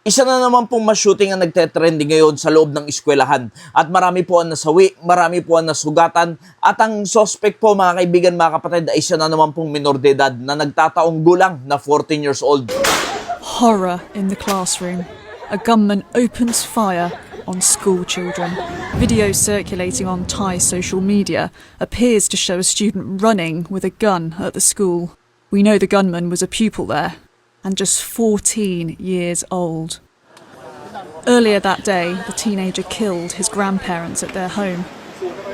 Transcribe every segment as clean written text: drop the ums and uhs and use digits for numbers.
Isa na naman pong mass shooting ang nagte-trending ngayon sa loob ng eskwelahan. At marami po ang nasawi, marami po ang nasugatan. At ang suspect po mga kaibigan, mga kapatid, ay isa na naman pong minor de edad na nagtataong gulang na 14 years old. Horror in the classroom. A gunman opens fire on school children. Video circulating on Thai social media appears to show a student running with a gun at the school. We know the gunman was a pupil there, and just 14 years old. Earlier that day, the teenager killed his grandparents at their home.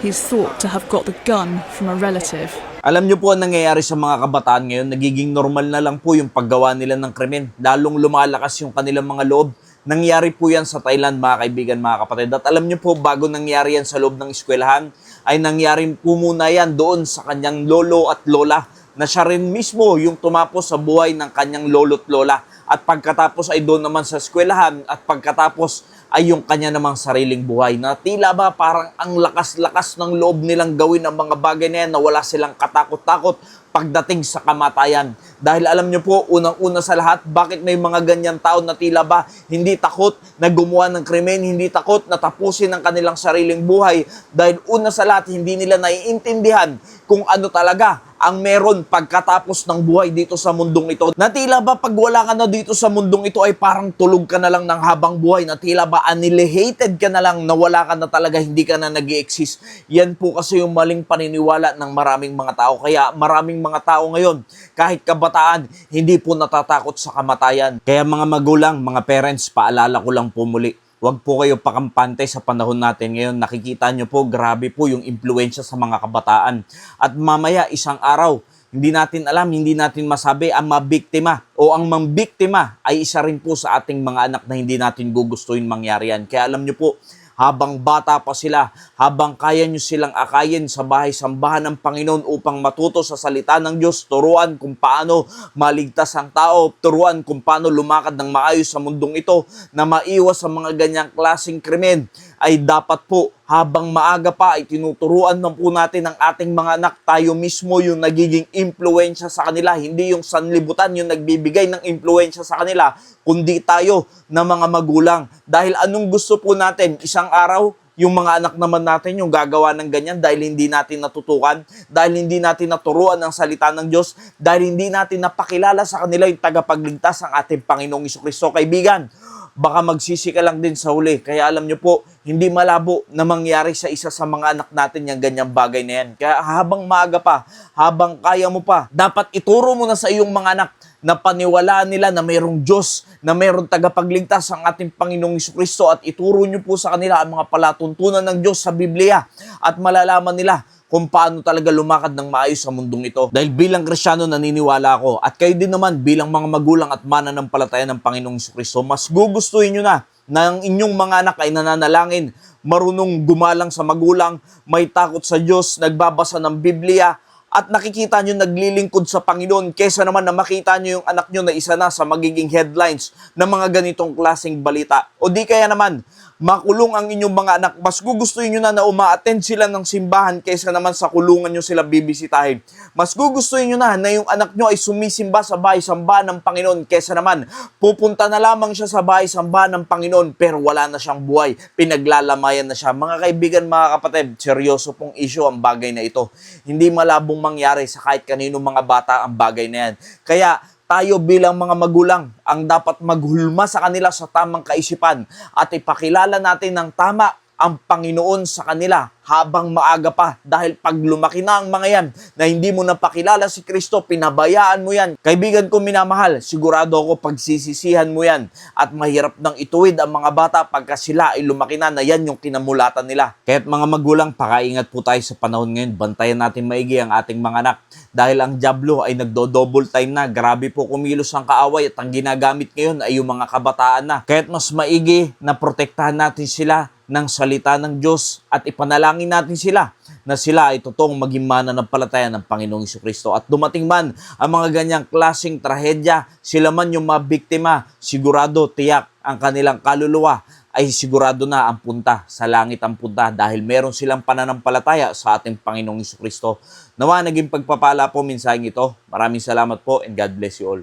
He's thought to have got the gun from a relative. Alam niyo po ang nangyayari sa mga kabataan ngayon, nagiging normal na lang po yung paggawa nila ng krimen. Lalong lumalakas yung kanilang mga loob. Nangyari po yan sa Thailand mga kaibigan, mga kapatid. At alam niyo po, bago nangyari yan sa loob ng eskwelahan, ay nangyari po muna yan doon sa kanyang lolo at lola, na siya rin mismo yung tumapos sa buhay ng kanyang lolo't lola. At pagkatapos ay doon naman sa eskwelahan, at pagkatapos ay yung kanya namang sariling buhay, na tila ba parang ang lakas-lakas ng loob nilang gawin ang mga bagay na yan, na wala silang katakot-takot pagdating sa kamatayan. Dahil alam niyo po, unang-una sa lahat, bakit may mga ganyan tao na tila ba hindi takot na gumawa ng krimen, hindi takot na tapusin ang kanilang sariling buhay? Dahil una sa lahat, hindi nila naiintindihan kung ano talaga ang meron pagkatapos ng buhay dito sa mundong ito. Na tila ba pag wala ka na dito sa mundong ito ay parang tulog ka na lang ng habang buhay, na tila ba annihilated ka na lang, na wala ka na talaga, hindi ka na nag-i-exist. Yan po kasi yung maling paniniwala ng maraming mga tao. Kaya maraming mga tao ngayon, kahit kabataan, hindi po natatakot sa kamatayan. Kaya mga magulang, mga parents, paalala ko lang po muli, huwag po kayo pakampante sa panahon natin ngayon. Nakikita nyo po, grabe po yung impluensya sa mga kabataan. At mamaya, isang araw, hindi natin alam, hindi natin masabi ang mabiktima o ang mambiktima ay isa rin po sa ating mga anak na hindi natin gugustuhin mangyari yan. Kaya alam nyo po, habang bata pa sila, habang kaya nyo silang akayin sa bahay-sambahan ng Panginoon upang matuto sa salita ng Diyos, turuan kung paano maligtas ang tao, turuan kung paano lumakad ng maayos sa mundong ito, na maiwas sa mga ganyang klaseng krimen, ay dapat po habang maaga pa ay tinuturuan na po natin ang ating mga anak. Tayo mismo yung nagiging impluensya sa kanila, hindi yung sanlibutan yung nagbibigay ng impluensya sa kanila, kundi tayo na mga magulang. Dahil anong gusto po natin? Isang araw, yung mga anak naman natin yung gagawa ng ganyan dahil hindi natin natutukan, dahil hindi natin naturuan ang salita ng Diyos, dahil hindi natin napakilala sa kanila yung tagapagligtas ang ating Panginoong Jesucristo. Kaibigan, baka magsisi ka lang din sa huli. Kaya alam nyo po, hindi malabo na mangyari sa isa sa mga anak natin yung ganyang bagay na yan. Kaya habang maaga pa, habang kaya mo pa, dapat ituro mo na sa iyong mga anak na paniwalaan nila na mayroong Diyos, na mayroong tagapagligtas ang ating Panginoong Jesucristo, at ituro nyo po sa kanila ang mga palatuntunan ng Diyos sa Biblia, at malalaman nila kung paano talaga lumakad ng maayos sa mundong ito. Dahil bilang Kristiyano, naniniwala ako, at kayo din naman bilang mga magulang at mananampalataya ng Panginoong Jesucristo, mas gugustuhin nyo na ang inyong mga anak ay nananalangin, marunong gumalang sa magulang, may takot sa Diyos, nagbabasa ng Biblia, at nakikita nyo naglilingkod sa Panginoon, kesa naman na makita nyo yung anak nyo na isa na sa magiging headlines ng mga ganitong klaseng balita. O di kaya naman, makulong ang inyong mga anak, mas gugustuhin nyo na uma-attend sila ng simbahan kaysa naman sa kulungan nyo sila bibisitahin. Mas gugustuhin nyo na yung anak nyo ay sumisimba sa bahay-sambahan ng Panginoon kaysa naman pupunta na lamang siya sa bahay-sambahan ng Panginoon pero wala na siyang buhay, pinaglalamayan na siya. Mga kaibigan, mga kapatid, seryoso pong issue ang bagay na ito. Hindi malabong mangyari sa kahit kanino mga bata ang bagay na yan. Kaya tayo bilang mga magulang ang dapat maghulma sa kanila sa tamang kaisipan at ipakilala natin ng tama ang Panginoon sa kanila habang maaga pa. Dahil pag lumaki na ang mga yan na hindi mo napakilala si Kristo, pinabayaan mo yan. Kaibigan ko minamahal, sigurado ako pagsisisihan mo yan at mahirap nang ituwid ang mga bata pagka sila ay lumaki na yan yung kinamulatan nila. Kaya't mga magulang, pakaingat po tayo sa panahon ngayon. Bantayan natin maigi ang ating mga anak. Dahil ang dyablo ay nagdo-double time na. Grabe po kumilos ang kaaway at ang ginagamit ngayon ay yung mga kabataan na. Kaya't mas maigi na protektahan natin sila ng salita ng Diyos at ipanalangin natin sila na sila ay totoong maging mananampalataya ng Panginoong Jesucristo. At dumating man ang mga ganyang klaseng trahedya, sila man yung mabiktima, sigurado, tiyak, ang kanilang kaluluwa ay sigurado na ang punta sa langit ang punta dahil meron silang pananampalataya sa ating Panginoong Jesucristo. Nawa naging pagpapala po mensaheng ito. Maraming salamat po and God bless you all.